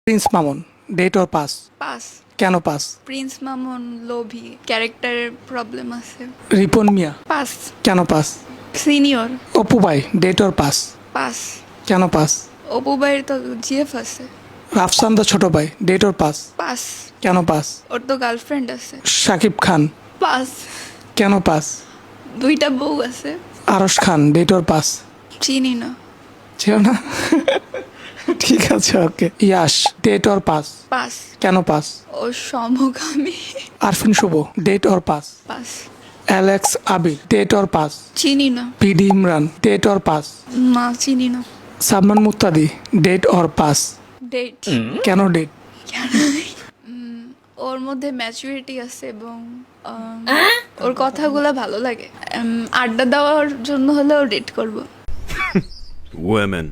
Prince Mamun, date or pass? Pass. কেন pass? Prince Mamun লোভী, ক্যারেক্টারের প্রবলেম আছে। রিপন মিয়া, পাস। কেন পাস? সিনিয়র। অপু ভাই, ডেট অর পাস? পাস। কেন পাস? অপু ভাইয়ের তো জিএফ আছে। রাফসান দা ছোট ভাই, ডেট অর পাস? পাস। কেন পাস? ওর তো গার্লফ্রেন্ড আছে। শাকিব খান, পাস। কেন পাস? দুইটা বউ আছে। Arosh Khan, date or pass? চিনি না। ছিল না? ঠিক আছে, okay. Yash, date or pass? Pass. কেন পাস? ও সমগামী। Arifin Shuvo, date or pass? Pass. Alex Abir, date or pass? চিনি না। PD Imran, date or pass? না, চিনি না। Salman Muqtadir, date or pass? Date. কেন ডেট? ওর মধ্যে ম্যাচুরিটি আছে এবং ওর কথাগুলো ভালো লাগে। আড্ডা দেওয়ার জন্য হলেও ডেট করব। Women.